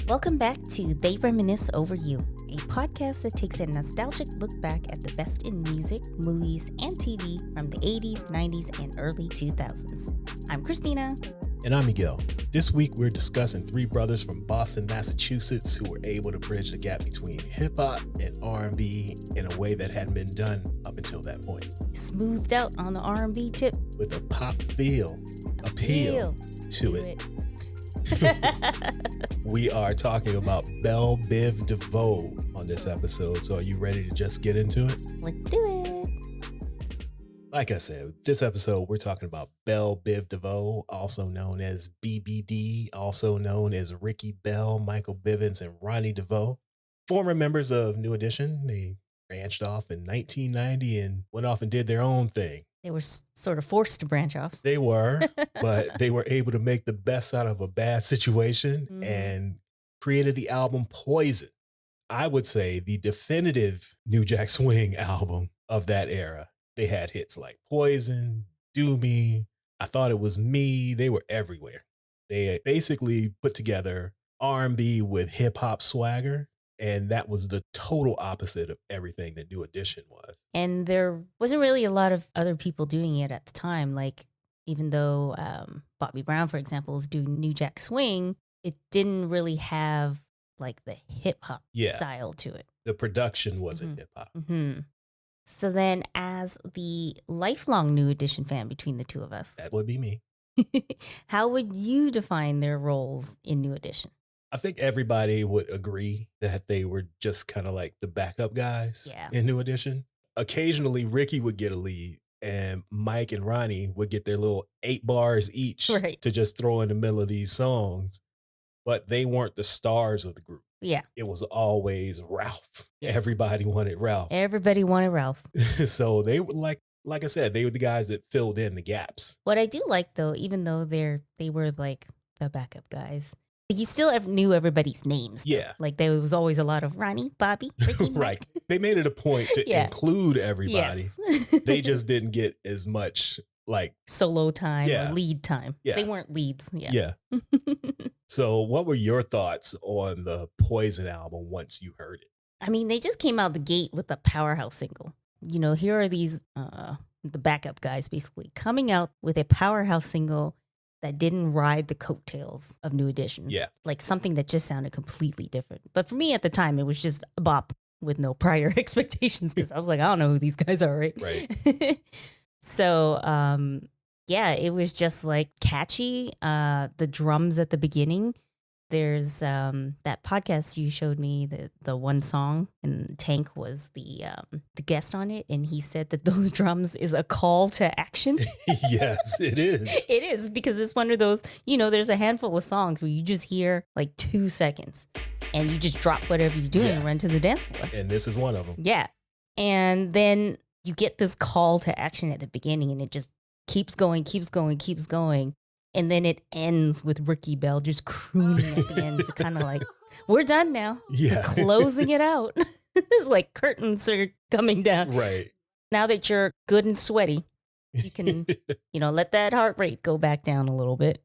Welcome back to They Reminisce Over You, a podcast that takes a nostalgic look back at the best in music, movies, and TV from the 80s, 90s, and early 2000s. I'm Christina. And I'm Miguel. This week, we're discussing three brothers from Boston, Massachusetts who were able to bridge the gap between hip-hop and R&B in a way that hadn't been done up until that point. Smoothed out on the R&B tip. With a pop appeal to it. We are talking about Bell Biv Devoe on this episode. So are you ready to just get into it? Let's do it. Like I said, this episode, we're talking about Bell Biv DeVoe, also known as BBD, also known as Ricky Bell, Michael Bivins, and Ronnie DeVoe. Former members of New Edition. They branched off in 1990 and went off and did their own thing. They were sort of forced to branch off. They were, but they were able to make the best out of a bad situation and created the album Poison. I would say the definitive New Jack Swing album of that era. They had hits like Poison, Do Me, I Thought It Was Me. They were everywhere. They basically put together R&B with hip hop swagger. And that was the total opposite of everything that New Edition was. And there wasn't really a lot of other people doing it at the time. Like, even though Bobby Brown, for example, was doing New Jack Swing, it didn't really have like the hip hop style to it. The production wasn't hip hop. Mm-hmm. So then, as the lifelong New Edition fan between the two of us, that would be me. How would you define their roles in New Edition? I think everybody would agree that they were just kind of like the backup guys in New Edition. Occasionally, Ricky would get a lead and Mike and Ronnie would get their little 8 bars each to just throw in the middle of these songs. But they weren't the stars of the group. Yeah. It was always Ralph. Yes. Everybody wanted Ralph. Everybody wanted Ralph. So they were like I said, they were the guys that filled in the gaps. What I do like, though, even though they were like the backup guys, you still knew everybody's names. Yeah. Like there was always a lot of Ronnie, Bobby, Ricky, Mike. Right. They made it a point to include everybody. Yes. They just didn't get as much like solo time or lead time. Yeah. They weren't leads. Yeah. So what were your thoughts on the Poison album once you heard it? I mean, they just came out the gate with a powerhouse single. You know, here are these, the backup guys basically coming out with a powerhouse single that didn't ride the coattails of New Edition. Yeah. Like something that just sounded completely different. But for me at the time, it was just a bop with no prior expectations because I was like, I don't know who these guys are, right? Right. So, it was just like catchy. The drums at the beginning. There's that podcast you showed me, the one song, and Tank was the guest on it, and he said that those drums is a call to action. Yes, it is. It is, because it's one of those, there's a handful of songs where you just hear like 2 seconds and you just drop whatever you're doing and run to the dance floor. And this is one of them. Yeah. And then you get this call to action at the beginning and it just keeps going. And then it ends with Ricky Bell just crooning at the end to kind of like, we're done now. Yeah. We're closing it out. It's like curtains are coming down. Right. Now that you're good and sweaty, you can, let that heart rate go back down a little bit.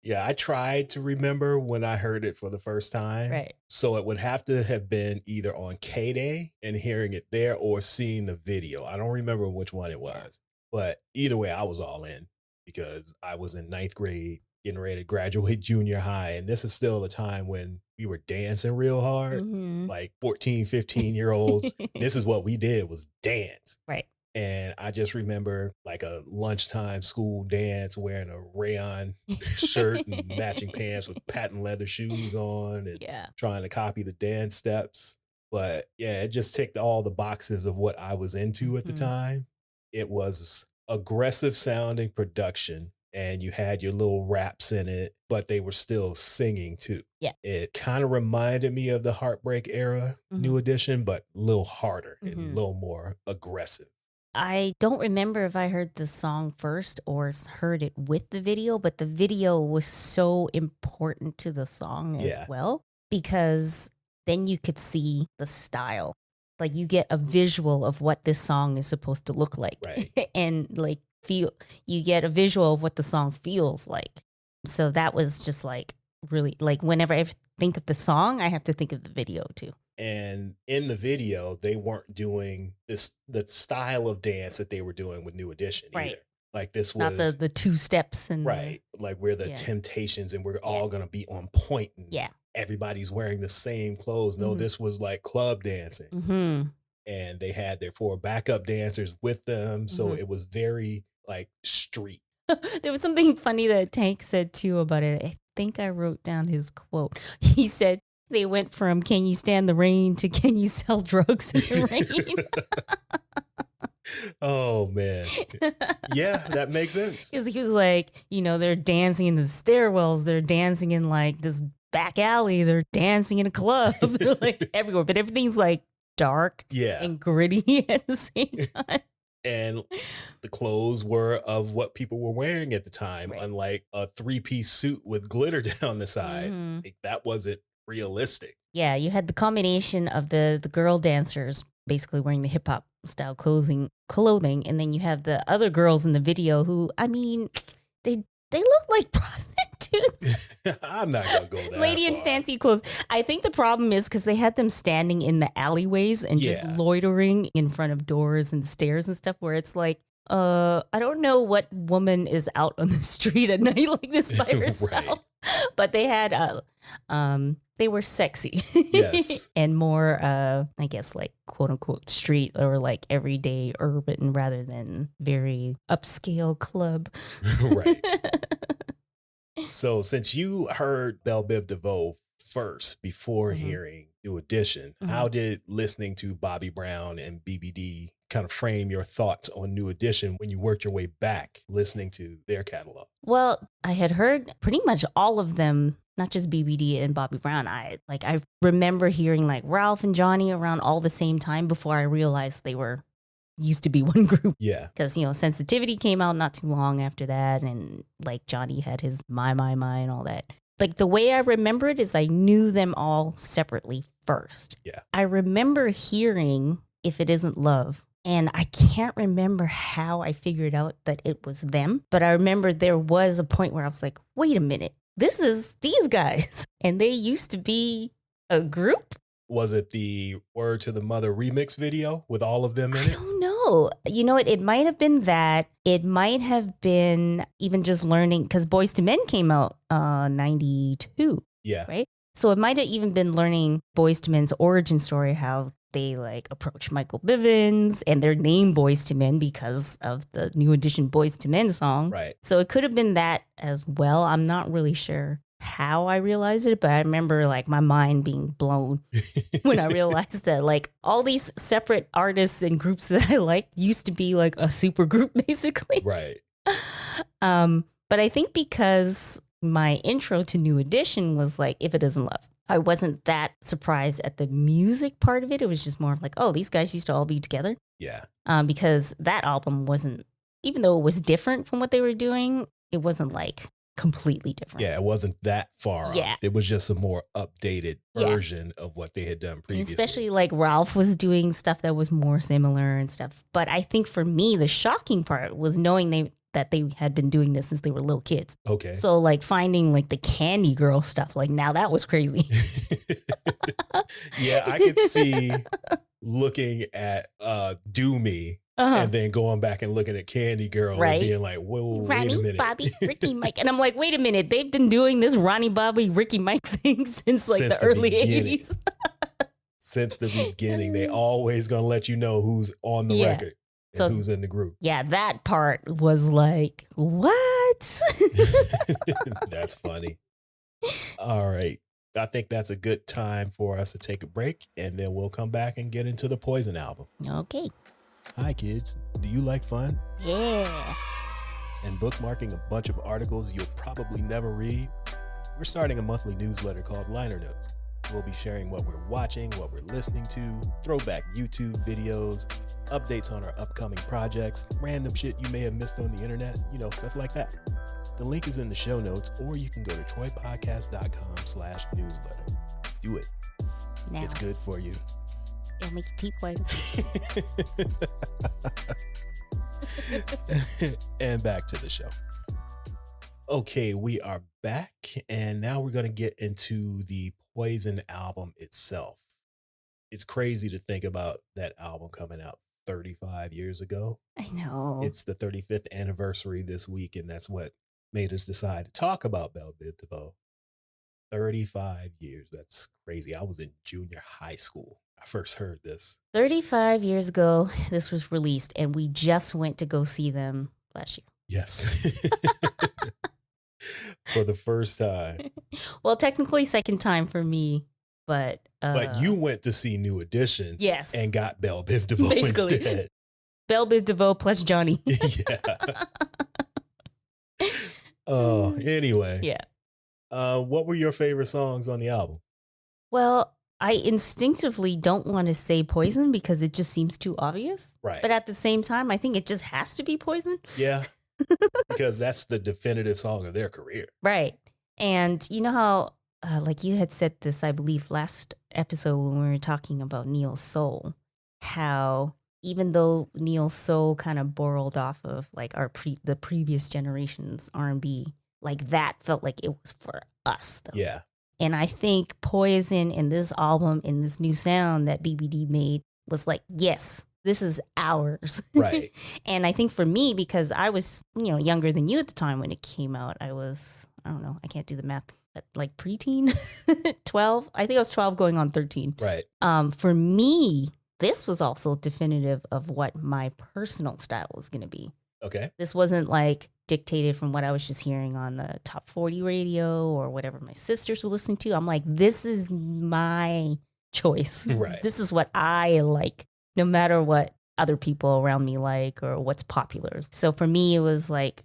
Yeah, I tried to remember when I heard it for the first time. Right. So it would have to have been either on K-Day and hearing it there or seeing the video. I don't remember which one it was. But either way, I was all in. Because I was in 9th grade, getting ready to graduate junior high. And this is still a time when we were dancing real hard, like 14, 15-year-olds. This is what we did, was dance. Right. And I just remember like a lunchtime school dance, wearing a rayon shirt and matching pants with patent leather shoes on and trying to copy the dance steps. But yeah, it just ticked all the boxes of what I was into at the time. It was aggressive sounding production and you had your little raps in it, but they were still singing too. Yeah. It kind of reminded me of the Heartbreak era New Edition, but a little harder and a little more aggressive. I don't remember if I heard the song first or heard it with the video, but the video was so important to the song as well, because then you could see the style. Like you get a visual of what this song is supposed to look like. Right. And like you get a visual of what the song feels like. So that was just like, really, like whenever I think of the song, I have to think of the video too. And in the video, they weren't doing the style of dance that they were doing with New Edition Right. either. Like this Not was the two steps and right. Like we're the Yeah. Temptations and we're Yeah. all gonna be on point and yeah. everybody's wearing the same clothes. No, Mhm. this was like club dancing. Hmm. And they had their 4 backup dancers with them. So Mhm. it was very like street. There was something funny that Tank said too about it. I think I wrote down his quote. He said they went from "Can you stand the rain" to "Can you sell drugs in the rain?" Oh man. Yeah, that makes sense. Because he was like, they're dancing in the stairwells, they're dancing in like this back alley, they're dancing in a club, they're like everywhere, but everything's like dark Yeah. and gritty at the same time. And the clothes were of what people were wearing at the time, Right. unlike a 3-piece suit with glitter down the side. Mhm. Like, that wasn't realistic. Yeah, you had the combination of the girl dancers basically wearing the hip hop style clothing, and then you have the other girls in the video who, I mean, they look like prostitutes. I'm not gonna go that Lady in far. fancy clothes. I think the problem is because they had them standing in the alleyways and just Yeah. loitering in front of doors and stairs and stuff, where it's like, I don't know what woman is out on the street at night like this by herself. Right. But they had they were sexy. Yes. And more I guess like quote unquote street or like everyday urban rather than very upscale club. Right. So since you heard Bell Biv DeVoe first before Mhm. hearing New Edition, Mhm. how did listening to Bobby Brown and BBD kind of frame your thoughts on New Edition when you worked your way back listening to their catalog? Well, I had heard pretty much all of them, not just BBD and Bobby Brown. I remember hearing like Ralph and Johnny around all the same time before I realized they were used to be one group. Yeah. Because, Sensitivity came out not too long after that. And like Johnny had his My, and all that. Like the way I remember it is I knew them all separately first. Yeah. I remember hearing If It Isn't Love. And I can't remember how I figured out that it was them. But I remember there was a point where I was like, wait a minute, this is these guys. And they used to be a group? Was it the Word to the Mother remix video with all of them in I it? don't know. You know what? It might have been that. It might have been even just learning, because Boys to Men came out 92. Yeah. Right? So it might have even been learning Boys to Men's origin story, how they like approached Michael Bivins and their name Boys to Men because of the New Edition Boys to Men song. Right. So it could have been that as well. I'm not really sure how I realized it, but I remember like my mind being blown when I realized that like all these separate artists and groups that I like used to be like a super group basically. Right. But I think because my intro to New Edition was like If It Isn't Love, I wasn't that surprised at the music part of it. It was just more of like, oh, these guys used to all be together. Yeah. Because that album wasn't, even though it was different from what they were doing, it wasn't like completely different. Yeah, it wasn't that far off. Yeah. It was just a more updated Yeah. version of what they had done And previously. especially like Ralph was doing stuff that was more similar and stuff. But I think for me, the shocking part was knowing that they had been doing this since they were little kids. Okay. So like finding like the Candy Girl stuff, like now that was crazy. Yeah, I could see looking at Do Me and then going back and looking at Candy Girl Right. and being like, whoa, wait a Ronnie, minute. Bobby, Ricky, Mike. And I'm like, wait a minute. They've been doing this Ronnie, Bobby, Ricky, Mike thing since like Since the the early beginning. 80s. Since the beginning, they always gonna let you know who's on the Yeah. record and So- who's in the group. Yeah, that part was like, what? That's funny. All right. I think that's a good time for us to take a break, and then we'll come back and get into the Poison album. Okay. Hi, kids. Do you like fun Yeah. and bookmarking a bunch of articles you'll probably never read? We're starting a monthly newsletter called Liner Notes. We'll be sharing what we're watching, what we're listening to, throwback YouTube videos, updates on our upcoming projects, random shit you may have missed on the internet, stuff like that. The link is in the show notes, or you can go to troypodcast.com/newsletter. Do it. Now, It's good for you. it'll make your teeth white. And back to the show. Okay, we are back, and now we're going to get into the Poison album itself. It's crazy to think about that album coming out 35 years ago. I know. It's the 35th anniversary this week, and that's what made us decide to talk about Bell Biv DeVoe. 35 years. That's crazy. I was in junior high school. I first heard this. 35 years ago, this was released, and we just went to go see them last year. Yes. For the first time. Well, technically second time for me, but you went to see New Edition. Yes. And got Bell Biv DeVoe Basically. instead. Bell Biv DeVoe plus Johnny. Yeah. Oh, anyway. Yeah. What were your favorite songs on the album? Well, I instinctively don't want to say Poison because it just seems too obvious. Right. But at the same time, I think it just has to be Poison. Yeah. Because that's the definitive song of their career. Right. And you know how, like you had said this, I believe, last episode when we were talking about Neil's Soul, how even though Neil's Soul kind of borrowed off of like the previous generation's R&B, like that felt like it was for us, though. Yeah. And I think Poison in this album, in this new sound that BBD made, was like, yes, this is ours. Right. And I think for me, because I was, younger than you at the time when it came out, I was, I don't know, I can't do the math, but like preteen, 12. I think I was 12 going on 13. Right. For me, this was also definitive of what my personal style was going to be. Okay. This wasn't like dictated from what I was just hearing on the top 40 radio or whatever my sisters were listening to. I'm like, this is my choice. Right. This is what I like, no matter what other people around me like or what's popular. So for me, it was like,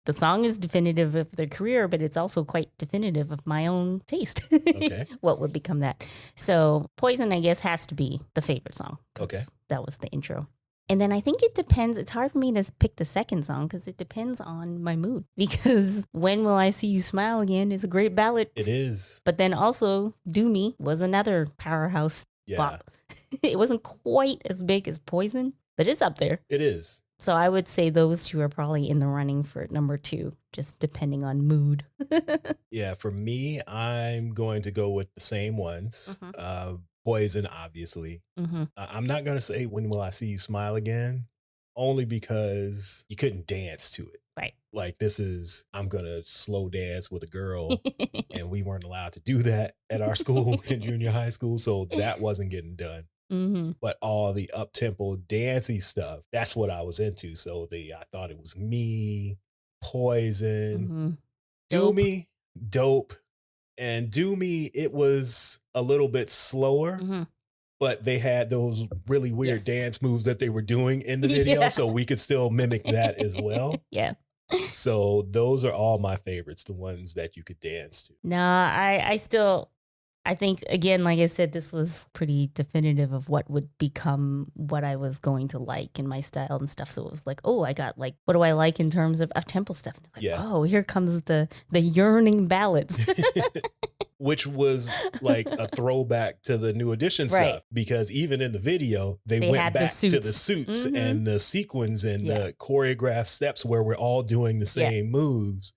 the song is definitive of their career, but it's also quite definitive of my own taste. Okay. What would become that? So Poison, I guess, has to be the favorite song. Okay. That was the intro. And then I think it depends. It's hard for me to pick the second song because it depends on my mood. Because When Will I See You Smile Again is a great ballad. It is. But then also Do Me was another powerhouse bop. It wasn't quite as big as Poison, but it's up there. It is. So I would say those two are probably in the running for number 2, just depending on mood. Yeah, for me, I'm going to go with the same ones. Poison, obviously. I'm not going to say When Will I See You Smile Again, only because you couldn't dance to it. Right. Like this is, I'm going to slow dance with a girl and we weren't allowed to do that at our school in junior high school. So that wasn't getting done. But all the up-tempo dancey stuff, that's what I was into. So I thought it was me, Poison, Do Me, Dope. And Do Me, it was a little bit slower, but they had those really weird dance moves that they were doing in the video. So we could still mimic that as well. Yeah. So those are all my favorites, the ones that you could dance to. Nah, I think, again, like I said, this was pretty definitive of what would become what I was going to like in my style and stuff. So it was like, oh, I got like, what do I like in terms of tempo stuff? Like, oh, here comes the yearning ballads. Which was like a throwback to the New Edition stuff. Because even in the video, they went back to the suits and the sequins and the choreographed steps where we're all doing the same moves.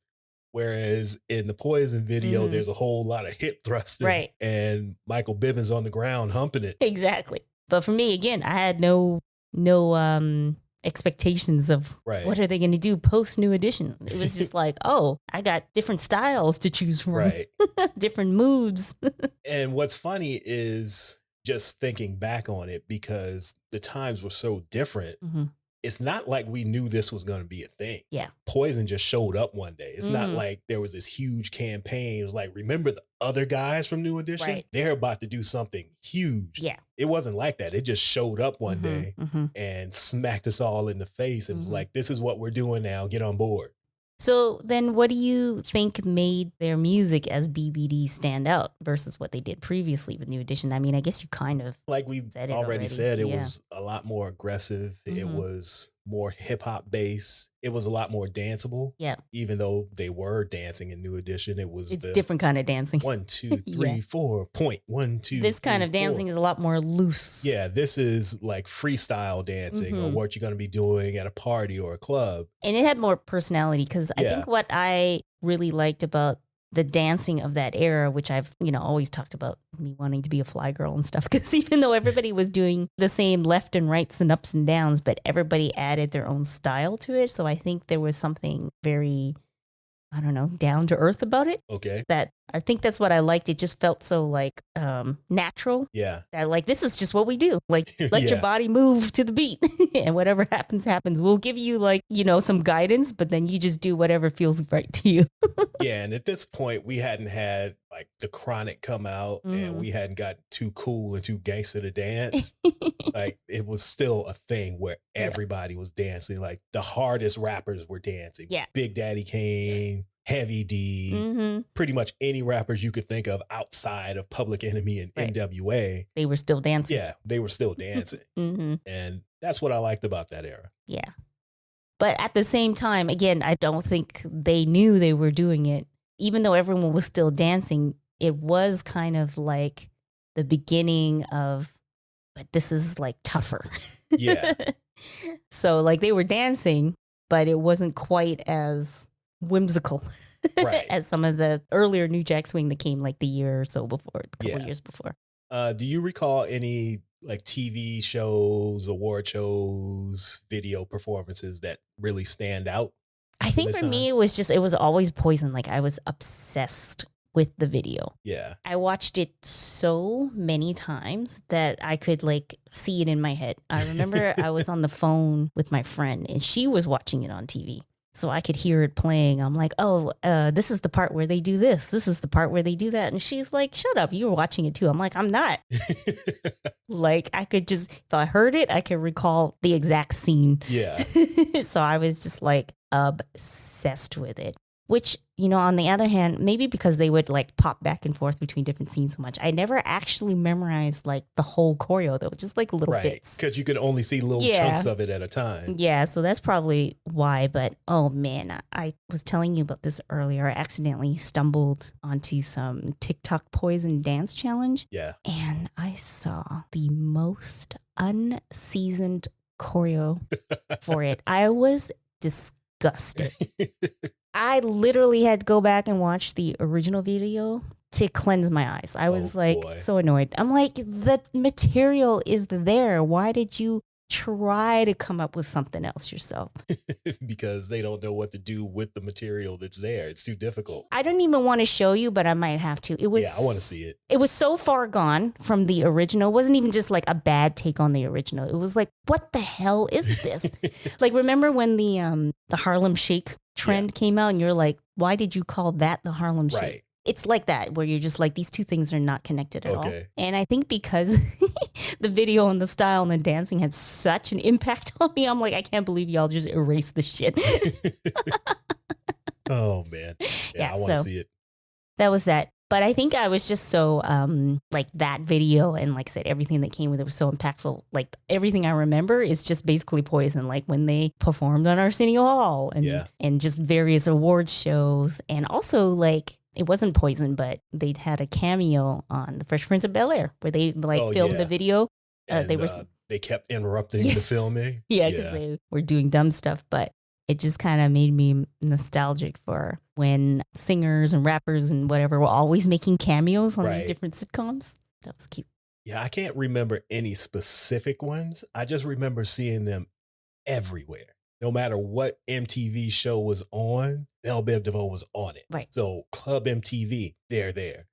Whereas in the Poison video, there's a whole lot of hip thrusting and Michael Bivins on the ground humping it. Exactly. But for me, again, I had no expectations of what are they going to do post New Edition. It was just like, oh, I got different styles to choose from, different moods. And what's funny is just thinking back on it, because the times were so different. It's not like we knew this was going to be a thing. Yeah. Poison just showed up one day. It's not like there was this huge campaign. It was like, remember the other guys from New Edition? Right. They're about to do something huge. Yeah. It wasn't like that. It just showed up one day and smacked us all in the face and was like, this is what we're doing now. Get on board. So then what do you think made their music as BBD stand out versus what they did previously with New Edition? I mean, I guess you kind of like we've already said, it was a lot more aggressive. It was more hip hop based. It was a lot more danceable. Yeah. Even though they were dancing in New Edition, it's different kind of dancing. 1, 2, 3, 4 point 1, 2. This kind of dancing is a lot more loose. Yeah, this is like freestyle dancing or what you're going to be doing at a party or a club. And it had more personality because I think what I really liked about the dancing of that era, which I've, always talked about me wanting to be a fly girl and stuff, because even though everybody was doing the same left and rights and ups and downs, but everybody added their own style to it. So I think there was something very, I don't know, down to earth about it. Okay. That I think that's what I liked. It just felt so like natural. Yeah. That like, this is just what we do. Like, let your body move to the beat and whatever happens, happens. We'll give you like, some guidance, but then you just do whatever feels right to you. Yeah. And at this point, we hadn't had like the Chronic come out and we hadn't got too cool and too gangster to dance. Like it was still a thing where everybody was dancing. Like the hardest rappers were dancing. Yeah. Big Daddy Kane, Heavy D, pretty much any rappers you could think of outside of Public Enemy and NWA. They were still dancing. Yeah, they were still dancing. And that's what I liked about that era. Yeah. But at the same time, again, I don't think they knew they were doing it. Even though everyone was still dancing, it was kind of like the beginning of, but this is like tougher. Yeah. So like they were dancing, but it wasn't quite as whimsical as some of the earlier New Jack Swing that came like the year or so before, a couple years before. Do you recall any like TV shows, award shows, video performances that really stand out? I think for me, it was always Poison. Like I was obsessed with the video. Yeah. I watched it so many times that I could like see it in my head. I remember I was on the phone with my friend and she was watching it on TV. So I could hear it playing. I'm like, oh, this is the part where they do this. This is the part where they do that. And she's like, shut up. You were watching it too. I'm like, I'm not. Like I could just, if I heard it, I could recall the exact scene. Yeah. So I was just like obsessed with it. Which, on the other hand, maybe because they would like pop back and forth between different scenes so much, I never actually memorized like the whole choreo though, just like little bits. Because you could only see little chunks of it at a time. Yeah, so that's probably why. But oh man, I was telling you about this earlier. I accidentally stumbled onto some TikTok Poison dance challenge. Yeah. And I saw the most unseasoned choreo for it. I was disgusted. I literally had to go back and watch the original video to cleanse my eyes. I was so annoyed. I'm like, the material is there. Why did you try to come up with something else yourself? Because they don't know what to do with the material that's there. It's too difficult. I don't even want to show you, but I might have to. It was, I want to see it. It was so far gone from the original. It wasn't even just like a bad take on the original. It was like, what the hell is this? Like, remember when the Harlem Shake trend came out and you're like, why did you call that the Harlem Shake? Right. It's like that, where you're just like, these two things are not connected at all. And I think because the video and the style and the dancing had such an impact on me, I'm like, I can't believe y'all just erased this shit. Oh, man. Yeah, I want to see it. That was that. But I think I was just so, like that video and like I said, everything that came with it was so impactful. Like everything I remember is just basically Poison, like when they performed on Arsenio Hall and just various awards shows. And also like, it wasn't Poison, but they'd had a cameo on The Fresh Prince of Bel-Air where they like filmed the video. And, they kept interrupting the filming. Yeah, because they were doing dumb stuff. But it just kind of made me nostalgic for when singers and rappers and whatever were always making cameos on these different sitcoms. That was cute. Yeah, I can't remember any specific ones. I just remember seeing them everywhere. No matter what MTV show was on, Bell Biv DeVoe was on it. Right. So Club MTV, they're there.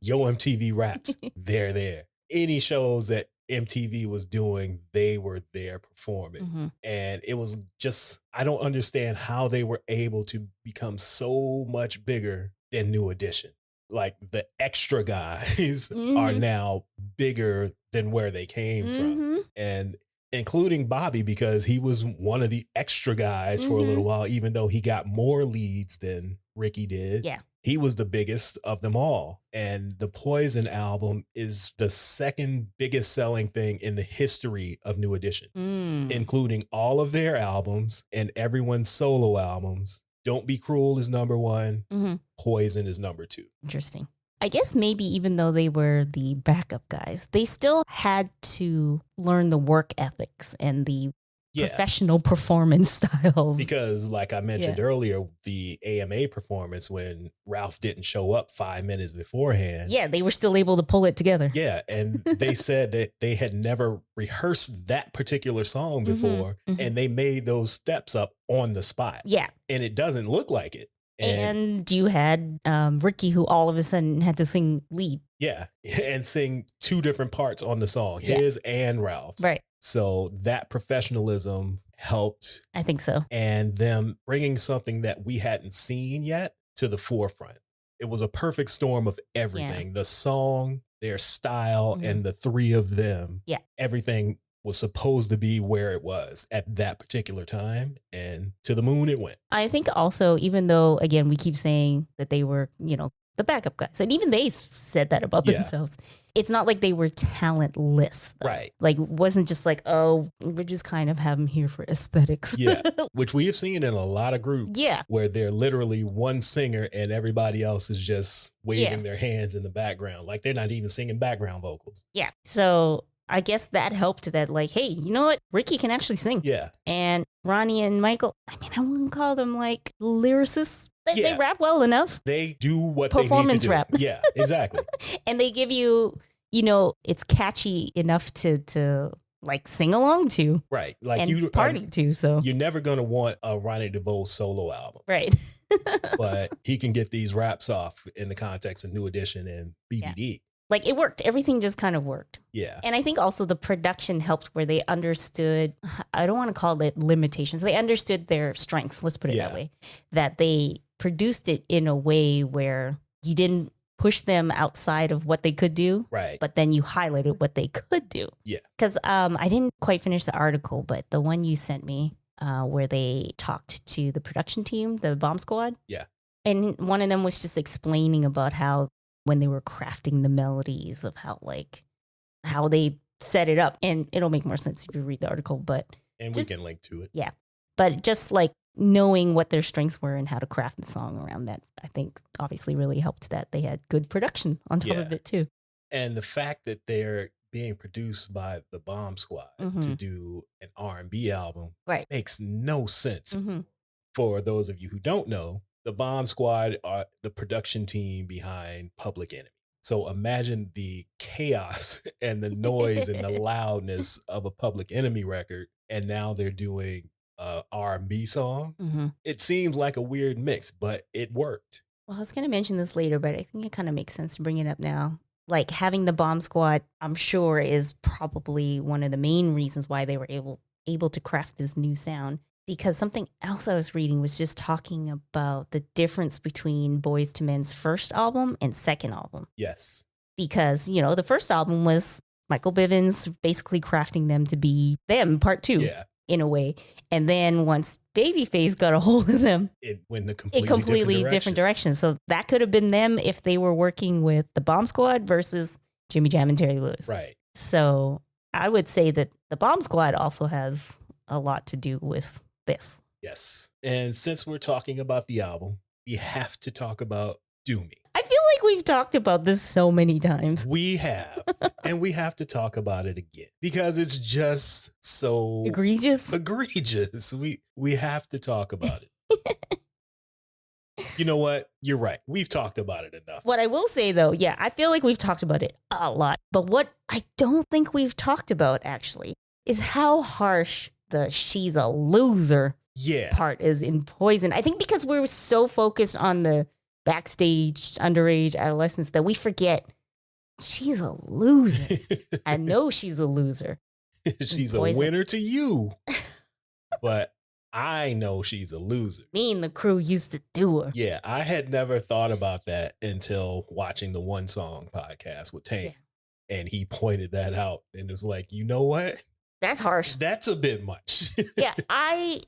Yo MTV Raps, they're there. Any shows that MTV was doing, they were there performing. And it was just, I don't understand how they were able to become so much bigger than New Edition. Like the extra guys are now bigger than where they came from. And including Bobby, because he was one of the extra guys for a little while, even though he got more leads than Ricky did. Yeah. he was the biggest of them all. And the Poison album is the second biggest selling thing in the history of New Edition, including all of their albums and everyone's solo albums. Don't Be Cruel is number one. Poison is number two. Interesting. I guess maybe even though they were the backup guys, they still had to learn the work ethics and the professional performance styles. Because like I mentioned earlier, the AMA performance when Ralph didn't show up 5 minutes beforehand. Yeah, they were still able to pull it together. Yeah, and they said that they had never rehearsed that particular song before, and they made those steps up on the spot. Yeah. And it doesn't look like it. And you had Ricky, who all of a sudden had to sing lead. Yeah, and sing two different parts on the song, his and Ralph's. Right. So that professionalism helped. I think so. And them bringing something that we hadn't seen yet to the forefront. It was a perfect storm of everything. The song, their style, and the three of them. Yeah. Everything was supposed to be where it was at that particular time, and to the moon it went. I think also, even though, again, we keep saying that they were, the backup guys, and even they said that about themselves. It's not like they were talentless, though. Right? Like, it wasn't just like, oh, we're just kind of have them here for aesthetics. Yeah, which we have seen in a lot of groups. Yeah, where they're literally one singer and everybody else is just waving their hands in the background, like they're not even singing background vocals. Yeah, so I guess that helped. That like, hey, you know what? Ricky can actually sing. Yeah, and Ronnie and Michael. I mean, I wouldn't call them like lyricists. They rap well enough. They do what performance they need to do. rap. Yeah, exactly. And they give you, it's catchy enough to like sing along to. Right. Like and you party to. So you're never going to want a Ronnie DeVoe solo album. Right. But he can get these raps off in the context of New Edition and BBD. Yeah. Like it worked. Everything just kind of worked. Yeah. And I think also the production helped where they understood, I don't want to call it limitations. They understood their strengths. Let's put it that way. That they produced it in a way where you didn't push them outside of what they could do. Right. But then you highlighted what they could do. Yeah. Because I didn't quite finish the article, but the one you sent me where they talked to the production team, the Bomb Squad. Yeah. And one of them was just explaining about how when they were crafting the melodies of how they set it up. And it'll make more sense if you read the article, and we can link to it. Yeah. But just like knowing what their strengths were and how to craft the song around that, I think obviously really helped that they had good production on top of it too. And the fact that they're being produced by the Bomb Squad to do an R&B album makes no sense. For those of you who don't know, the Bomb Squad are the production team behind Public Enemy. So imagine the chaos and the noise and the loudness of a Public Enemy record. And now they're doing a R&B song. It seems like a weird mix, but it worked. Well, I was going to mention this later, but I think it kind of makes sense to bring it up now. Like having the Bomb Squad, I'm sure, is probably one of the main reasons why they were able to craft this new sound. Because something else I was reading was just talking about the difference between Boyz II Men's first album and second album. Yes. Because, the first album was Michael Bivins basically crafting them to be them, part two. Yeah. In a way. And then once Babyface got a hold of them, it went a completely different direction. So that could have been them if they were working with the Bomb Squad versus Jimmy Jam and Terry Lewis. Right. So I would say that the Bomb Squad also has a lot to do with this. Yes. And since we're talking about the album, we have to talk about Do Me. I feel like we've talked about this so many times. We have. And we have to talk about it again because it's just so egregious. We have to talk about it. You know what? You're right. We've talked about it enough. What I will say though, I feel like we've talked about it a lot. But what I don't think we've talked about actually is how harsh the she's a loser part is in Poison. I think because we're so focused on the backstage underage adolescence that we forget she's a loser. I know she's a loser. She's a winner to you. But I know she's a loser. Me and the crew used to do her. Yeah, I had never thought about that until watching the One Song podcast with Tank. Yeah. And he pointed that out and was like, you know what? That's harsh. That's a bit much. Yeah, I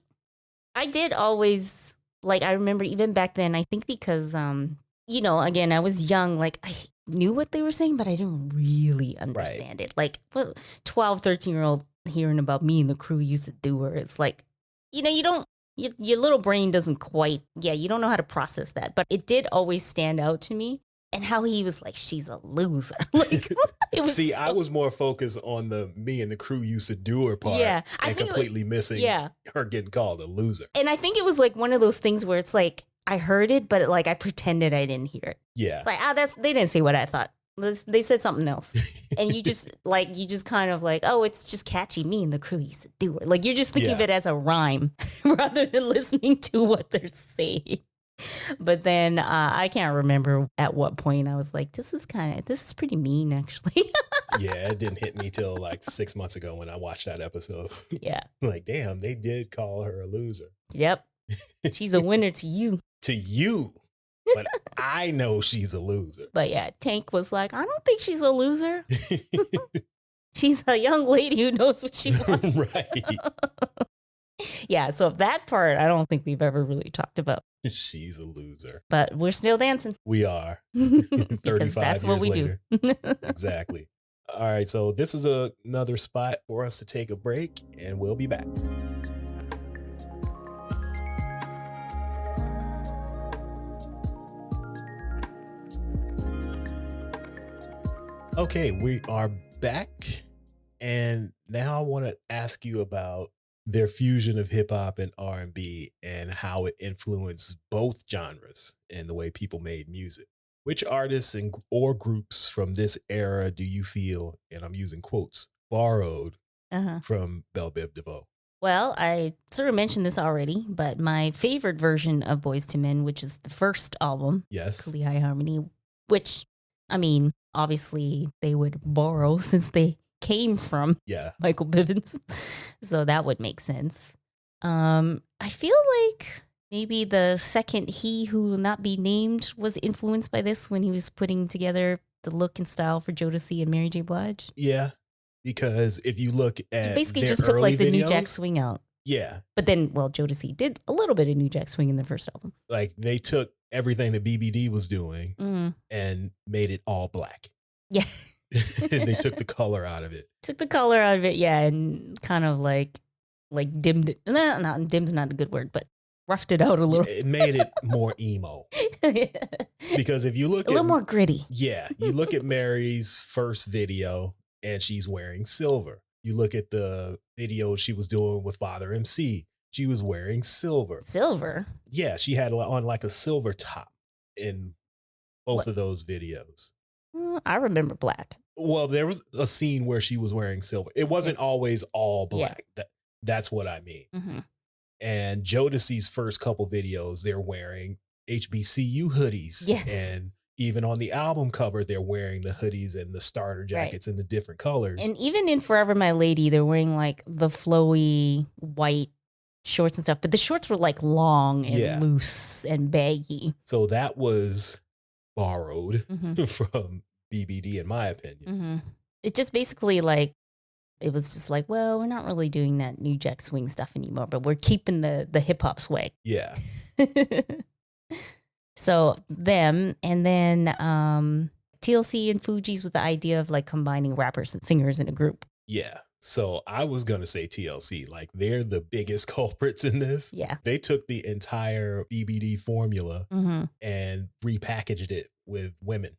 did always, like, I remember even back then, I think because again, I was young. Like, I knew what they were saying, but I didn't really understand it. Like, 12, 13-year-old hearing about me and the crew used to do her. It's like, you don't, your little brain doesn't quite, you don't know how to process that. But it did always stand out to me. And how he was like, she's a loser. Like, it was. See, I was more focused on the me and the crew used to do her part. Yeah, and completely missing her getting called a loser. And I think it was like one of those things where it's like, I heard it, but like I pretended I didn't hear it. Yeah. Like, they didn't say what I thought. They said something else. And you just kind of like, oh, it's just catchy. Me and the crew used to do it. Like, you're just thinking of it as a rhyme rather than listening to what they're saying. But then I can't remember at what point I was like, this is pretty mean, actually. Yeah, it didn't hit me till like 6 months ago when I watched that episode. Yeah. Like, damn, they did call her a loser. Yep. She's a winner to you. To you. But I know she's a loser. But yeah, Tank was like, I don't think she's a loser. She's a young lady who knows what she wants. Right. Yeah, so that part, I don't think we've ever really talked about. She's a loser. But we're still dancing. We are. 35 that's years what we later. do. Exactly. All right, so this is another spot for us to take a break, and we'll be back. Okay, we are back, and now I want to ask you about their fusion of hip hop and R&B and how it influenced both genres and the way people made music. Which artists or groups from this era do you feel, and I'm using quotes, borrowed from Bell Biv DeVoe? Well, I sort of mentioned this already, but my favorite version of Boyz II Men, which is the first album, yes, Cooley High Harmony, which, I mean, obviously they would borrow since they came from Michael Bivins. So that would make sense. I feel like maybe the second He Who Will Not Be Named was influenced by this when he was putting together the look and style for Jodeci and Mary J. Blige. Yeah, because if you look at he basically their just took like the videos, New Jack Swing out. Yeah. But then, well, Jodeci did a little bit of New Jack Swing in the first album. Like, they took everything that BBD was doing and made it all black. Yeah. They took the color out of it. Yeah, and kind of like dimmed it. No, dimmed not a good word, but roughed it out a little. It made it more emo. Because if you look a little more gritty. Yeah, you look at Mary's first video and she's wearing silver. You look at the video she was doing with Father MC. She was wearing silver. Silver? Yeah, she had on like a silver top in both of those videos. I remember black. Well, there was a scene where she was wearing silver. It wasn't always all black. Yeah. That's what I mean. Mm-hmm. And Jodeci's first couple videos, they're wearing HBCU hoodies. Yes. And even on the album cover, they're wearing the hoodies and the starter jackets in the different colors. And even in Forever My Lady, they're wearing like the flowy white shorts and stuff. But the shorts were like long and loose and baggy. So that was borrowed from BBD, in my opinion. Mm-hmm. It just basically like, it was just like, well, we're not really doing that New Jack Swing stuff anymore, but we're keeping the hip hop swag. Yeah. So them, and then TLC and Fugees with the idea of like combining rappers and singers in a group. Yeah. So I was going to say TLC, like they're the biggest culprits in this. Yeah. They took the entire BBD formula and repackaged it with women.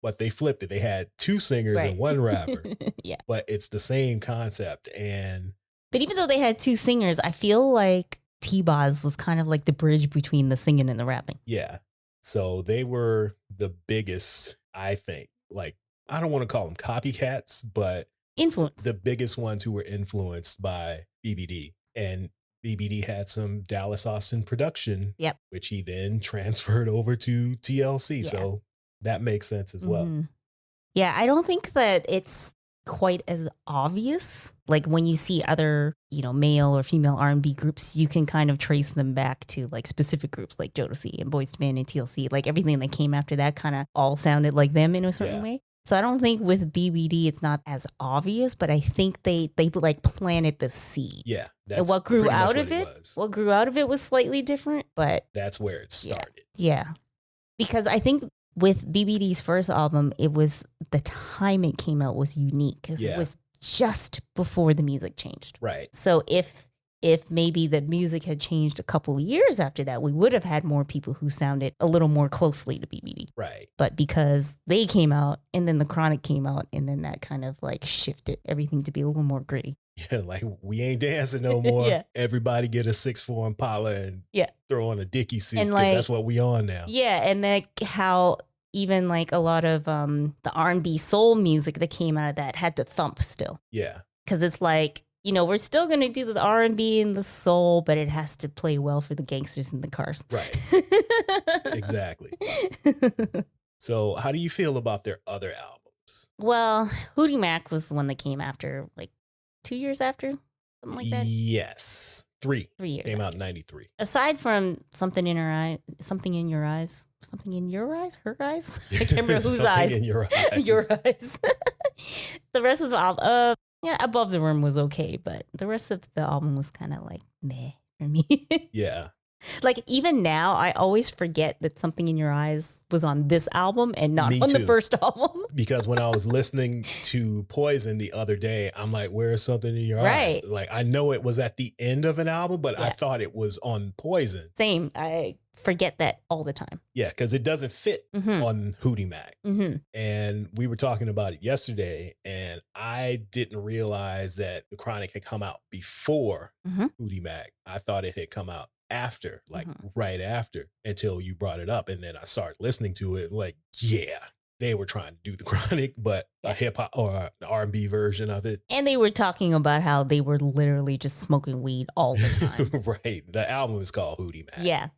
But they flipped it. They had two singers and one rapper. Yeah. But it's the same concept. But even though they had two singers, I feel like T-Boz was kind of like the bridge between the singing and the rapping. Yeah. So they were the biggest, I think. Like, I don't want to call them copycats, but influence. The biggest ones who were influenced by BBD. And BBD had some Dallas Austin production, which he then transferred over to TLC. Yeah. So that makes sense as well. Yeah, I don't think that it's quite as obvious. Like when you see other, male or female R&B groups, you can kind of trace them back to like specific groups like Jodeci and Boyz II Men and TLC. Like everything that came after that kind of all sounded like them in a certain way. So I don't think with BBD it's not as obvious, but I think they like planted the seed. Yeah. And what grew out of it was slightly different, but that's where it started. Yeah. Because I think with BBD's first album, it was the time it came out was unique because it was just before the music changed. Right. So if maybe the music had changed a couple of years after that, we would have had more people who sounded a little more closely to BBD. Right. But because they came out and then the Chronic came out and then that kind of like shifted everything to be a little more gritty. Yeah, like we ain't dancing no more. Yeah. Everybody get a 6'4" Impala and throw on a Dickie suit because like, that's what we on now. Yeah, and like how even like a lot of the R&B soul music that came out of that had to thump still. Yeah. Because it's like, you know, we're still going to do the R&B and the soul, but it has to play well for the gangsters in the cars. Right. Exactly. So how do you feel about their other albums? Well, Hootie Mac was the one that came after, like 2 years after, something like that. Yes. 3 years. Came out in 93. Aside from Something in Your Eyes, Something in Your Eyes, Her Eyes? I can't remember whose eyes. In Your Eyes. Your Eyes. The rest of the album, Above the Rim was okay, but the rest of the album was kind of like meh for me. Yeah. Like even now, I always forget that Something in Your Eyes was on this album and not Me on too. the first album. Because when I was listening to Poison the other day, I'm like, where is Something in Your Eyes? Like, I know it was at the end of an album, but I thought it was on Poison. Same. I forget that all the time. Yeah, because it doesn't fit on Hootie Mac. And we were talking about it yesterday, and I didn't realize that The Chronic had come out before Hootie Mac. I thought it had come out after, like right after, until you brought it up. And then I started listening to it, like, yeah, they were trying to do The Chronic, but a hip hop or the R&B version of it. And they were talking about how they were literally just smoking weed all the time. Right. The album is called Hootie Mac. Yeah.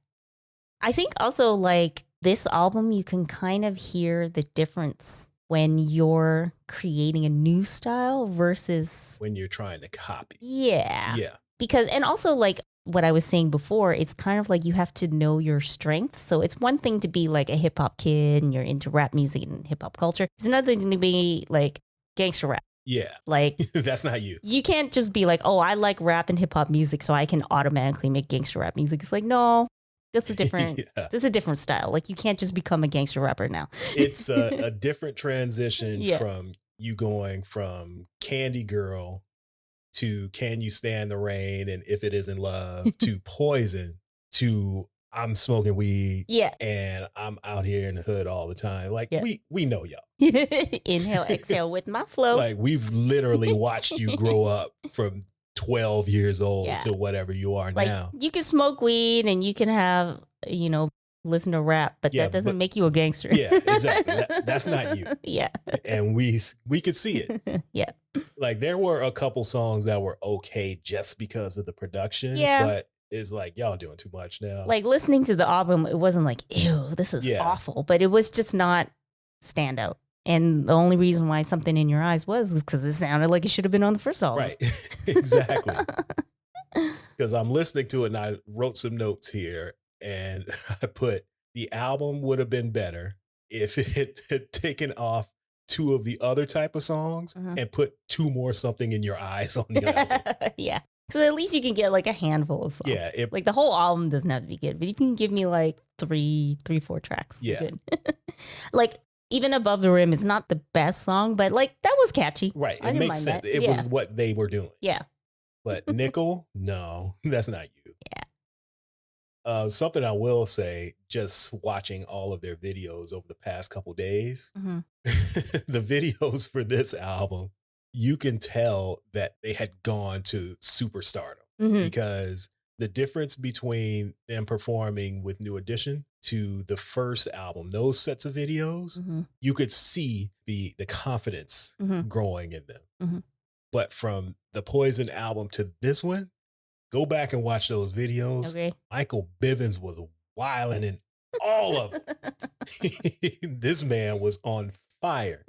I think also like this album, you can kind of hear the difference when you're creating a new style versus when you're trying to copy. Yeah. Yeah. Because, and also like what I was saying before, it's kind of like you have to know your strengths. So it's one thing to be like a hip hop kid and you're into rap music and hip hop culture. It's another thing to be like gangster rap. Yeah. Like that's not you. You can't just be like, oh, I like rap and hip hop music, so I can automatically make gangster rap music. It's like, no. That's a different. This is a different style. Like you can't just become a gangster rapper now. It's a different transition from you going from Candy Girl to Can You Stand the Rain and If It Isn't Love to Poison to I'm smoking weed. Yeah, and I'm out here in the hood all the time. Like we know y'all. Inhale, exhale with my flow. Like we've literally watched you grow up from 12 years old to whatever you are like, now. You can smoke weed and you can have, listen to rap, but that doesn't make you a gangster. Yeah, exactly. That's not you. Yeah. And we could see it. Yeah. Like there were a couple songs that were okay just because of the production. Yeah. But it's like, y'all doing too much now. Like listening to the album, it wasn't like, ew, this is awful. But it was just not standout. And the only reason why Something in Your Eyes was because it sounded like it should have been on the first album. Right. Exactly. Because I'm listening to it and I wrote some notes here and I put the album would have been better if it had taken off 2 of the other type of songs and put 2 more Something in Your Eyes on the album. Yeah. So at least you can get like a handful of songs. Yeah. Like the whole album doesn't have to be good, but you can give me like 4 tracks. Yeah. Good. Like, even Above the Rim is not the best song, but like that was catchy. Right. It makes sense. It was what they were doing. Yeah. But Nickel, no, that's not you. Yeah. Something I will say, just watching all of their videos over the past couple days, the videos for this album, you can tell that they had gone to superstardom because the difference between them performing with New Edition to the first album, those sets of videos, you could see the confidence growing in them. But from the Poison album to this one, go back and watch those videos. Okay. Michael Bivins was wilding in all of them. This man was on fire.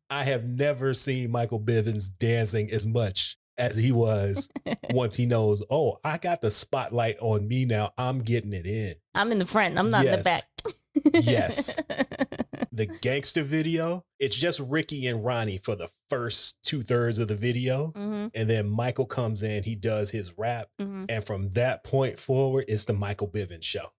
I have never seen Michael Bivins dancing as much as he was once he knows, oh, I got the spotlight on me now. I'm getting it in. I'm in the front. I'm not in the back. Yes. the gangster video, it's just Ricky and Ronnie for the first 2/3 of the video. Mm-hmm. And then Michael comes in, he does his rap. Mm-hmm. And from that point forward, it's the Michael Bivins show.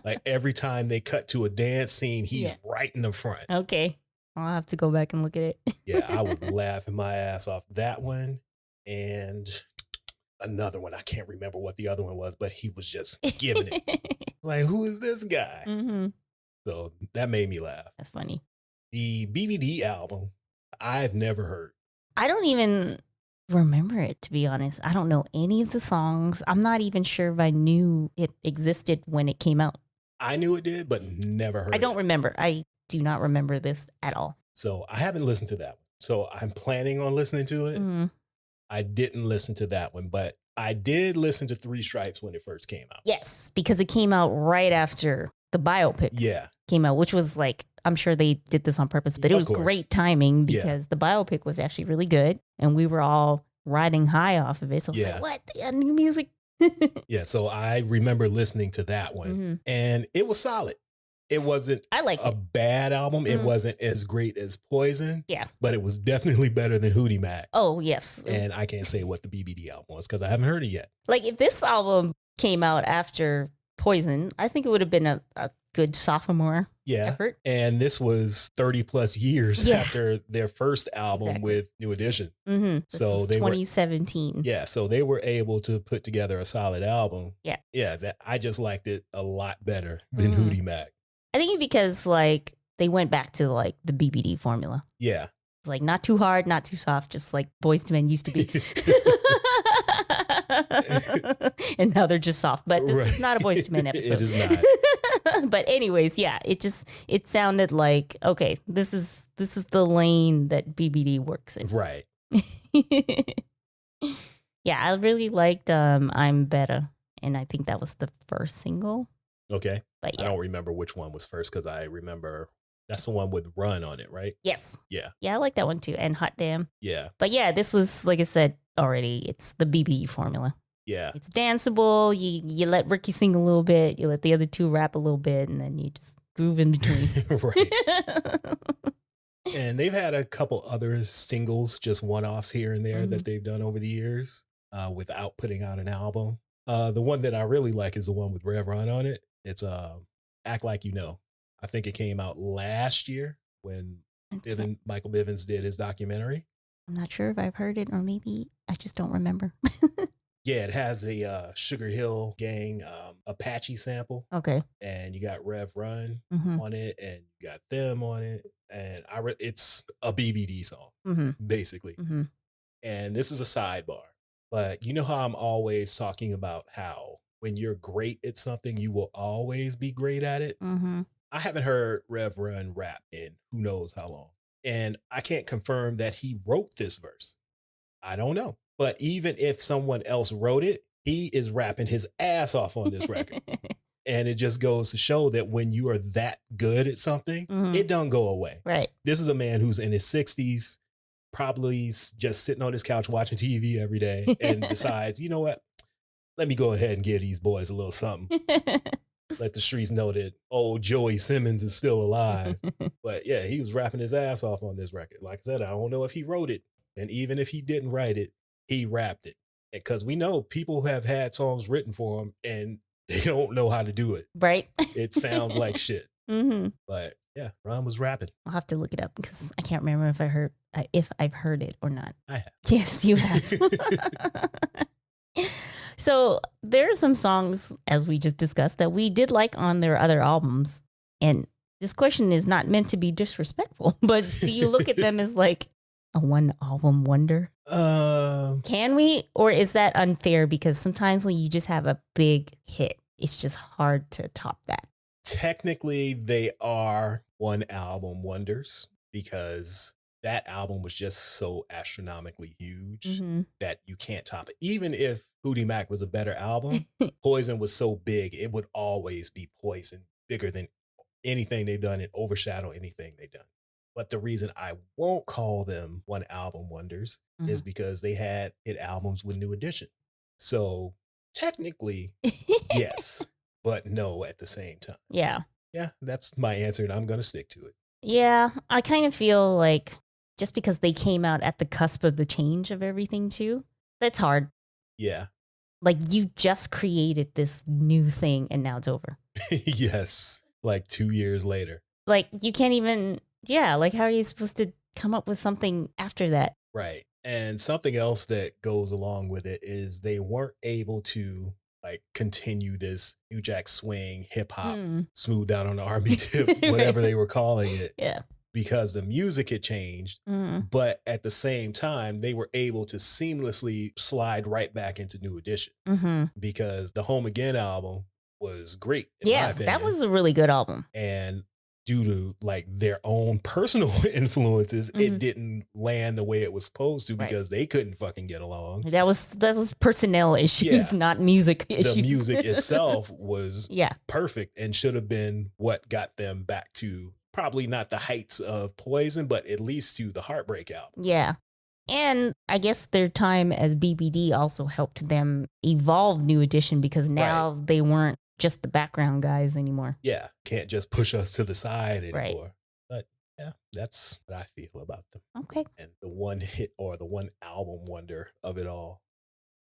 Like every time they cut to a dance scene, he's right in the front. Okay. I'll have to go back and look at it. Yeah, I was laughing my ass off. That one and another one. I can't remember what the other one was, but he was just giving it. Like, who is this guy? Mm-hmm. So that made me laugh. That's funny. The BBD album, I've never heard. I don't even remember it, to be honest. I don't know any of the songs. I'm not even sure if I knew it existed when it came out. I knew it did, but never heard I don't it. remember. I do not remember this at all. So I haven't listened to that one. So I'm planning on listening to it. Mm-hmm. I didn't listen to that one, but I did listen to Three Stripes when it first came out. Yes, because it came out right after the biopic came out, which was like, I'm sure they did this on purpose, but it was great timing because the biopic was actually really good and we were all riding high off of it. So I was like, what? They got new music? Yeah, so I remember listening to that one and it was solid. It wasn't a bad album. It wasn't as great as Poison. Yeah. But it was definitely better than Hootie Mac. Oh, yes. And I can't say what the BBD album was because I haven't heard it yet. Like if this album came out after Poison, I think it would have been a good sophomore effort. And this was 30 plus years after their first album with New Edition. Mm-hmm. So they 2017. So they were able to put together a solid album. Yeah. Yeah, that I just liked it a lot better than Hootie Mac. I think because like they went back to like the BBD formula. Yeah. It's like not too hard, not too soft, just like Boyz II Men used to be. And now they're just soft. But this is not a Boyz II Men episode. It is not. But anyways, yeah, it sounded like, okay, this is the lane that BBD works in. Right. Yeah, I really liked I'm Better. And I think that was the first single. Okay. But yeah. I don't remember which one was first because I remember that's the one with Run on it, right? Yes. Yeah. Yeah, I like that one too. And Hot Damn. Yeah. But yeah, this was, like I said already, it's the BBE formula. Yeah. It's danceable. You let Ricky sing a little bit. You let the other two rap a little bit. And then you just groove in between. Right. And they've had a couple other singles, just one-offs here and there that they've done over the years without putting out an album. The one that I really like is the one with Rev Run on it. It's Act Like You Know. I think it came out last year when Michael Bivins did his documentary. I'm not sure if I've heard it or maybe I just don't remember. Yeah, it has a Sugar Hill Gang Apache sample. Okay. And you got Rev Run on it and you got them on it. And it's a BBD song, basically. And this is a sidebar. But you know how I'm always talking about how when you're great at something, you will always be great at it. I haven't heard Rev Run rap in who knows how long. And I can't confirm that he wrote this verse. I don't know. But even if someone else wrote it, he is rapping his ass off on this record. And it just goes to show that when you are that good at something, it don't go away. Right. This is a man who's in his 60s, probably just sitting on his couch watching TV every day and decides, you know what? Let me go ahead and give these boys a little something. Let the streets know that old Joey Simmons is still alive. But yeah, he was rapping his ass off on this record. Like I said, I don't know if he wrote it. And even if he didn't write it, he rapped it. Because we know people have had songs written for them and they don't know how to do it. Right. It sounds like shit. But yeah, Ron was rapping. I'll have to look it up because I can't remember if I've heard it or not. I have. Yes, you have. So there are some songs, as we just discussed, that we did like on their other albums. And this question is not meant to be disrespectful, but do you look at them as like a one album wonder? Can we? Or is that unfair? Because sometimes when you just have a big hit, it's just hard to top that. Technically, they are one album wonders because that album was just so astronomically huge that you can't top it. Even if Hootie Mac was a better album, Poison was so big, it would always be Poison, bigger than anything they've done and overshadow anything they've done. But the reason I won't call them one album wonders is because they had hit albums with New Edition. So technically, yes, but no at the same time. Yeah. Yeah, that's my answer and I'm going to stick to it. Yeah, I kind of feel like just because they came out at the cusp of the change of everything too, that's hard. Yeah. Like you just created this new thing and now it's over. Yes. Like 2 years later. Like you can't even, yeah, like how are you supposed to come up with something after that? Right. And something else that goes along with it is they weren't able to like continue this New Jack Swing, hip hop, Mm. smooth out on the army tip, whatever they were calling it, Yeah. because the music had changed. Mm. But at the same time, they were able to seamlessly slide right back into New Edition Mm-hmm. because the Home Again album was great, in my Yeah, opinion. that was a really good album. And due to like their own personal influences, Mhm. it didn't land the way it was supposed to Right. because they couldn't fucking get along. That was personnel issues, Yeah. not music issues. The music itself was Yeah. perfect and should have been what got them back to probably not the heights of Poison, but at least to the Heartbreak album. Yeah. And I guess their time as BBD also helped them evolve New Edition because now they weren't just the background guys anymore. Yeah. Can't just push us to the side anymore. Right. But yeah, that's what I feel about them. Okay. And the one hit or the one album wonder of it all.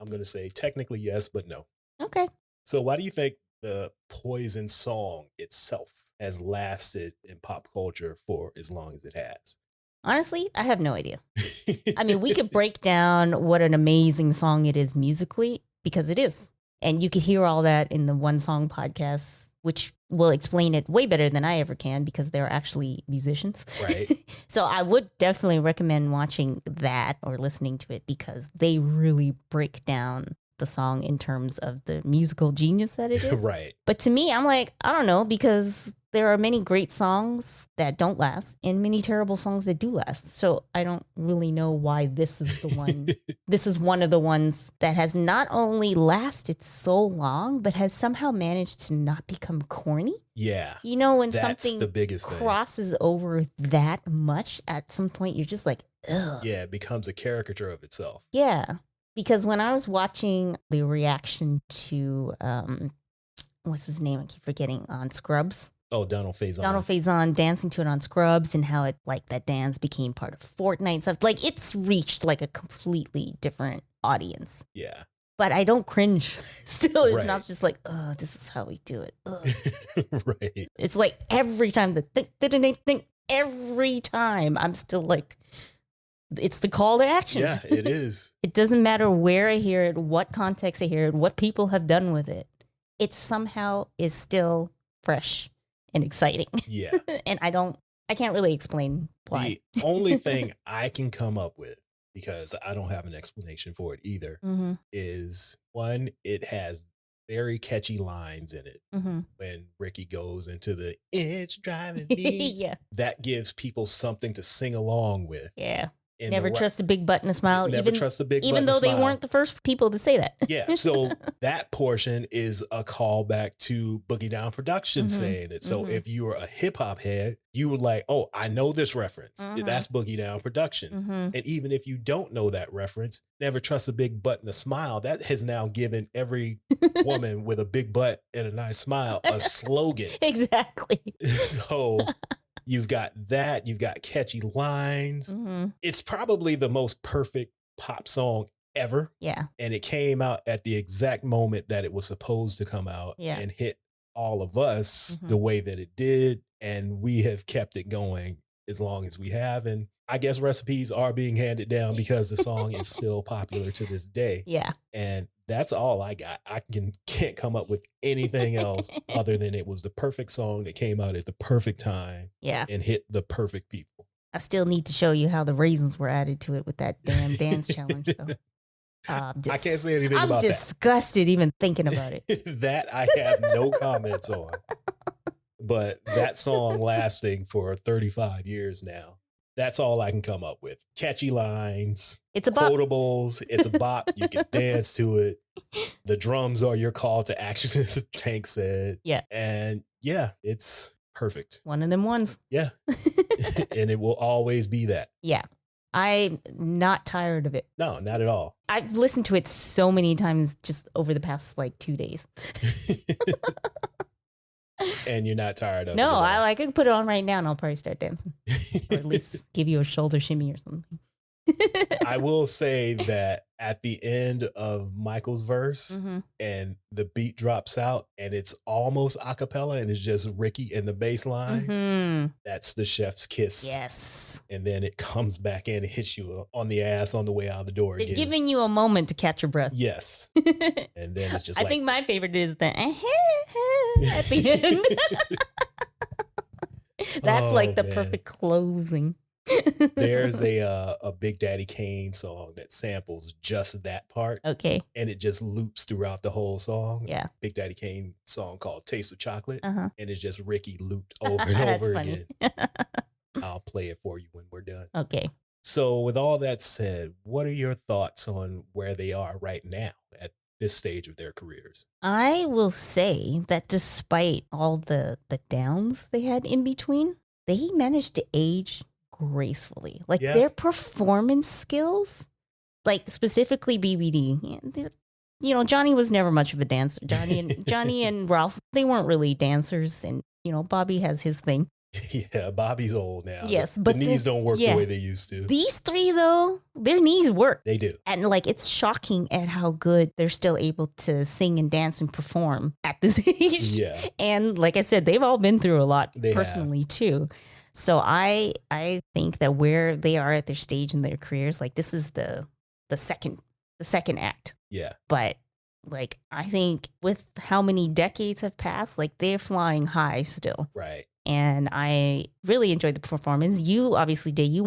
I'm going to say technically yes, but no. Okay. So why do you think the Poison song itself has lasted in pop culture for as long as it has? Honestly, I have no idea. I mean, we could break down what an amazing song it is musically because it is. And you could hear all that in the One Song podcast, which will explain it way better than I ever can because they're actually musicians. Right. So I would definitely recommend watching that or listening to it because they really break down the song in terms of the musical genius that it is. Right. But to me, I'm like, I don't know, because there are many great songs that don't last and many terrible songs that do last. So I don't really know why this is the one. This is one of the ones that has not only lasted so long, but has somehow managed to not become corny. Yeah. You know, when that's something the biggest crosses over that much, at some point you're just like, ugh. Yeah, it becomes a caricature of itself. Yeah. Because when I was watching the reaction to, what's his name? I keep forgetting, on Scrubs. Oh, Donald Faison. Donald Faison dancing to it on Scrubs and how it, like, that dance became part of Fortnite and stuff. Like, it's reached, like, a completely different audience. Yeah. But I don't cringe. Still, it's Right. not just like, oh, this is how we do it. Right. It's like every time the think, every time I'm still like, it's the call to action. Yeah, it is. It doesn't matter where I hear it, what context I hear it, what people have done with it. It somehow is still fresh and exciting. Yeah. And I can't really explain why. The only thing I can come up with, because I don't have an explanation for it either, Mm-hmm. is one, it has very catchy lines in it. Mm-hmm. When Ricky goes into the "It's driving me," Yeah. that gives people something to sing along with. Yeah. In Never the trust a big button to smile. Never trust a big even button though to they smile. weren't the first people to say that. Yeah, so that portion is a callback to Boogie Down Productions Mhm, saying it. So mhm. if you were a hip hop head, you were like, oh, I know this reference. Mhm. That's Boogie Down Productions. Mm-hmm. And even if you don't know that reference, never trust a big butt and a smile. That has now given every woman with a big butt and a nice smile a slogan. Exactly. So you've got that, you've got catchy lines. Mm-hmm. It's probably the most perfect pop song ever. Yeah. And it came out at the exact moment that it was supposed to come out Yeah. and hit all of us Mhm. the way that it did. And we have kept it going as long as we have. And I guess recipes are being handed down because the song is still popular to this day. Yeah. And that's all I got. I can't come up with anything else other than it was the perfect song that came out at the perfect time Yeah. and hit the perfect people. I still need to show you how the raisins were added to it with that damn dance challenge, though. I can't say anything I'm about disgusted even thinking about it. that. That I have no comments on. But that song lasting for 35 years now, that's all I can come up with. Catchy lines, It's a bop. quotables. It's a bop. You can dance to it. The drums are your call to action, as Tank said. Yeah. And yeah, it's perfect. One of them ones. Yeah. And it will always be that. Yeah. I'm not tired of it. No, not at all. I've listened to it so many times just over the past like 2 days. And you're not tired of it. No, I can put it on right now and I'll probably start dancing. Or at least give you a shoulder shimmy or something. I will say that at the end of Michael's verse and the beat drops out and it's almost a cappella and it's just Ricky and the bass line, that's the chef's kiss. Yes. And then it comes back in and hits you on the ass on the way out the door again. Giving you a moment to catch your breath. Yes. And then it's just I think my favorite is the at the end. That's like the perfect closing. There's a Big Daddy Kane song that samples just that part. Okay. And it just loops throughout the whole song. Yeah. Big Daddy Kane song called Taste of Chocolate. And it's just Ricky looped over and over again. I'll play it for you when we're done. Okay. So with all that said, what are your thoughts on where they are right now at this stage of their careers? I will say that despite all the downs they had in between, they managed to age gracefully. Like their performance skills, like specifically BBD. You know, Johnny was never much of a dancer. Johnny and Ralph, they weren't really dancers. And, you know, Bobby has his thing. Yeah, Bobby's old now. Yes, but the knees don't work the way they used to. These three, though, their knees work. They do. And like, it's shocking at how good they're still able to sing and dance and perform at this age. Yeah. And like I said, they've all been through a lot personally too. So I think that where they are at their stage in their careers, like this is the second act. Yeah. But like, I think with how many decades have passed, like they're flying high still. Right. And I really enjoyed the performance. You obviously did. We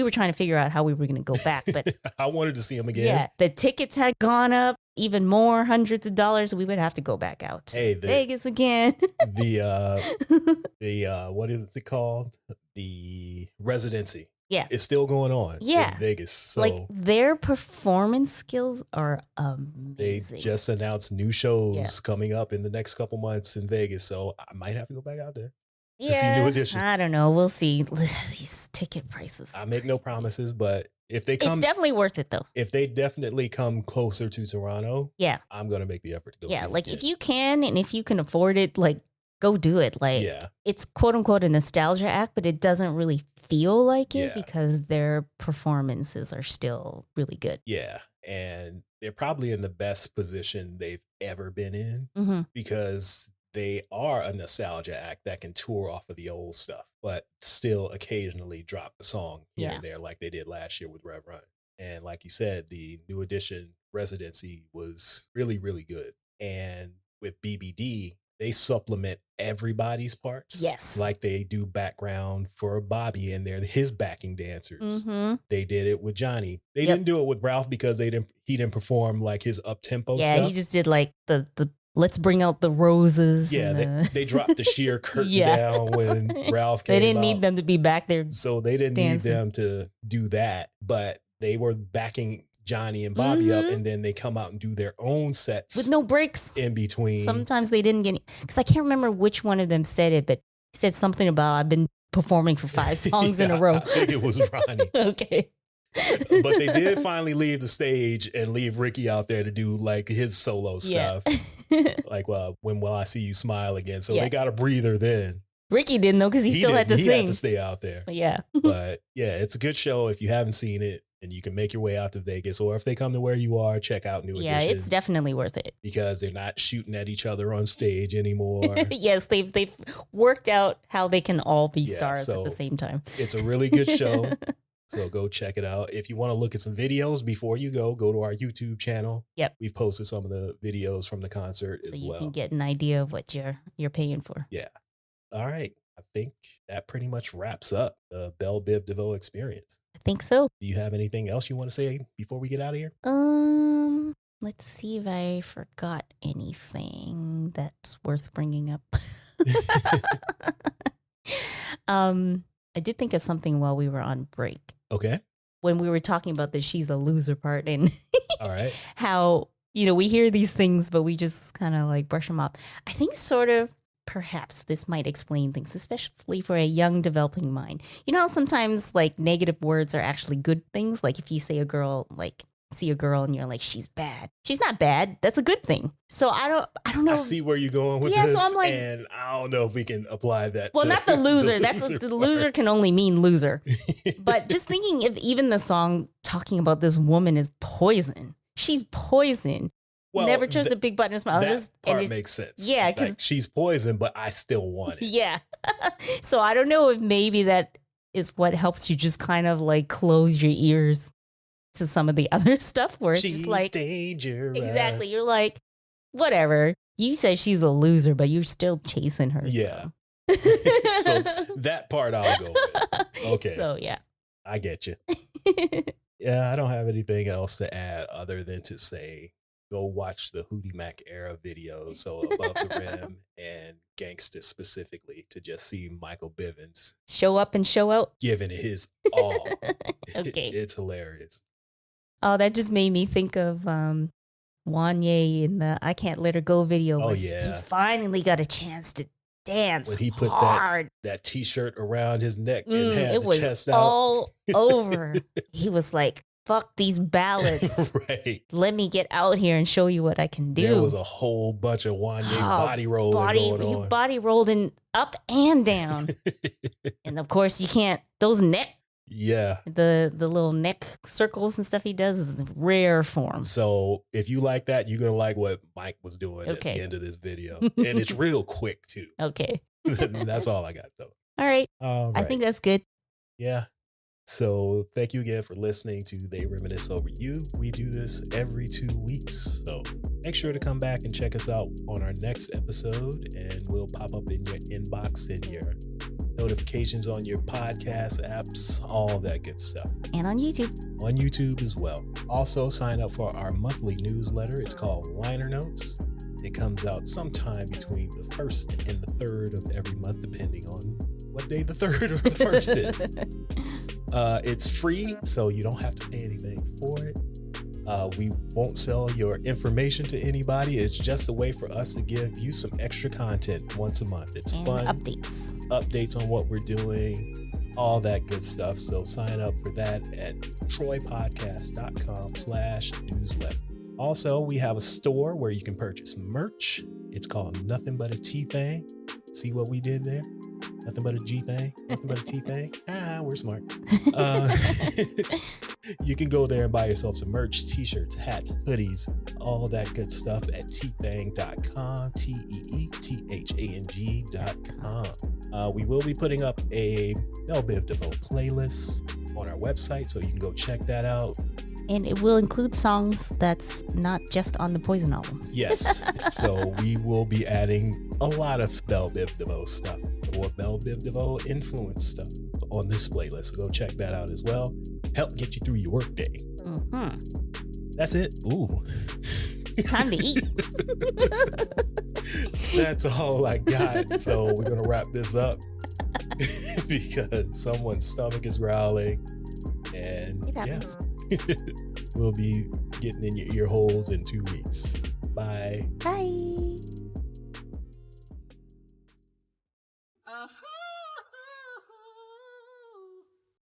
were trying to figure out how we were going to go back, but I wanted to see them again. Yeah, the tickets had gone up even more, hundreds of dollars. We would have to go back out to Vegas again. the what is it called? The residency. Yeah, it's still going on. Yeah, in Vegas. So like their performance skills are amazing. They just announced new shows coming up in the next couple months in Vegas, so I might have to go back out there. To see New Edition. I don't know. We'll see. These ticket prices. I make no promises, but if they come, it's definitely worth it though. If they definitely come closer to Toronto, I'm gonna make the effort to go. Yeah, see like it. If you can and if you can afford it, like go do it. Like it's quote unquote a nostalgia act, but it doesn't really feel like it because their performances are still really good. Yeah, and they're probably in the best position they've ever been in because they are a nostalgia act that can tour off of the old stuff, but still occasionally drop a song here and there like they did last year with Rev Run. And like you said, the New Edition residency was really, really good. And with BBD, they supplement everybody's parts. Yes. Like they do background for Bobby and they're his backing dancers. They did it with Johnny. They didn't do it with Ralph because he didn't perform like his up-tempo stuff. Yeah, he just did like the let's bring out the roses. Yeah, they dropped the sheer curtain down when Ralph came They didn't out. need them to be back there. So they didn't need them to do that, but they were backing Johnny and Bobby up, and then they come out and do their own sets with no breaks in between. Sometimes they didn't get, because I can't remember which one of them said it, but he said something about I've been performing for 5 songs in a row. I think it was Ronnie. Okay. But they did finally leave the stage and leave Ricky out there to do like his solo stuff. Like, when will I see you smile again? So they got a breather then. Ricky didn't though, because he still had to sing. He had to stay out there. Yeah. But yeah, it's a good show if you haven't seen it and you can make your way out to Vegas, or if they come to where you are, check out New Edition. Yeah, it's definitely worth it. Because they're not shooting at each other on stage anymore. Yes, they've worked out how they can all be stars at the same time. It's a really good show. So go check it out. If you want to look at some videos before you go to our YouTube channel. Yep. We've posted some of the videos from the concert as well. So you can get an idea of what you're paying for. Yeah. All right. I think that pretty much wraps up the Bell Biv DeVoe experience. I think so. Do you have anything else you want to say before we get out of here? Let's see if I forgot anything that's worth bringing up. I did think of something while we were on break. Okay. When we were talking about the she's a loser part and all right, how, we hear these things, but we just kind of like brush them off. I think sort of perhaps this might explain things, especially for a young developing mind. You know how sometimes like negative words are actually good things? Like if you say a girl like see a girl and you're like, she's bad. She's not bad. That's a good thing. So I don't know. I see where you're going with this. So I'm like, and I don't know if we can apply that. Well, to not the loser. the loser can only mean loser. But just thinking if even the song talking about this woman is poison. She's poison. Well, never chose a big button smile. That part makes sense. Yeah, because like, she's poison, but I still want it. Yeah. So I don't know if maybe that is what helps you just kind of like close your ears to some of the other stuff where it's just like dangerous. Exactly. You're like, whatever. You say she's a loser, but you're still chasing her. Yeah. So that part I'll go with. Okay. So yeah. I get you. Yeah, I don't have anything else to add other than to say go watch the Hootie Mac era videos, so Above the Rim and Gangsta specifically, to just see Michael Bivins show up and show out, giving it his all. Okay. It's hilarious. Oh, that just made me think of Wanye in the I Can't Let Her Go video. Oh yeah, he finally got a chance to dance. When he put hard. that t-shirt around his neck and had it the was chest out. all over. He was like, fuck these ballads. Right. Let me get out here and show you what I can do. There was a whole bunch of Wanye body rolling going on. He body rolled in up and down. And of course you can't, those neck. Yeah. The little neck circles and stuff he does is rare form. So if you like that, you're going to like what Mike was doing at the end of this video. And it's real quick too. Okay. That's all I got though. All right. I think that's good. Yeah. So thank you again for listening to They Reminisce Over You. We do this every 2 weeks. So make sure to come back and check us out on our next episode, and we'll pop up in your inbox and your notifications on your podcast apps, all that good stuff. And on YouTube. On YouTube as well. Also sign up for our monthly newsletter. It's called Liner Notes. It comes out sometime between the 1st and the 3rd of every month, depending on what day the 3rd or the 1st is. It's free, so you don't have to pay anything for it. We won't sell your information to anybody. It's just a way for us to give you some extra content once a month. It's fun. Updates on what we're doing, all that good stuff. So sign up for that at troypodcast.com/newsletter. Also, we have a store where you can purchase merch. It's called Nothing But a T Thing. See what we did there? Nothing but a G thing, nothing but a T thing. We're smart. You can go there and buy yourself some merch, t-shirts, hats, hoodies, all that good stuff at teethang.com, teethang.com. We will be putting up a Bell Biv Devoe playlist on our website, so you can go check that out. And it will include songs that's not just on the Poison album. Yes. So we will be adding a lot of Bell Biv Devoe stuff, or Bell Biv Devoe influence stuff on this playlist. So go check that out as well. Help get you through your work day. Mm-hmm. That's it. Ooh. Time to eat. That's all I got. So we're going to wrap this up because someone's stomach is growling. And it happens. We'll be getting in your ear holes in 2 weeks. Bye. Bye.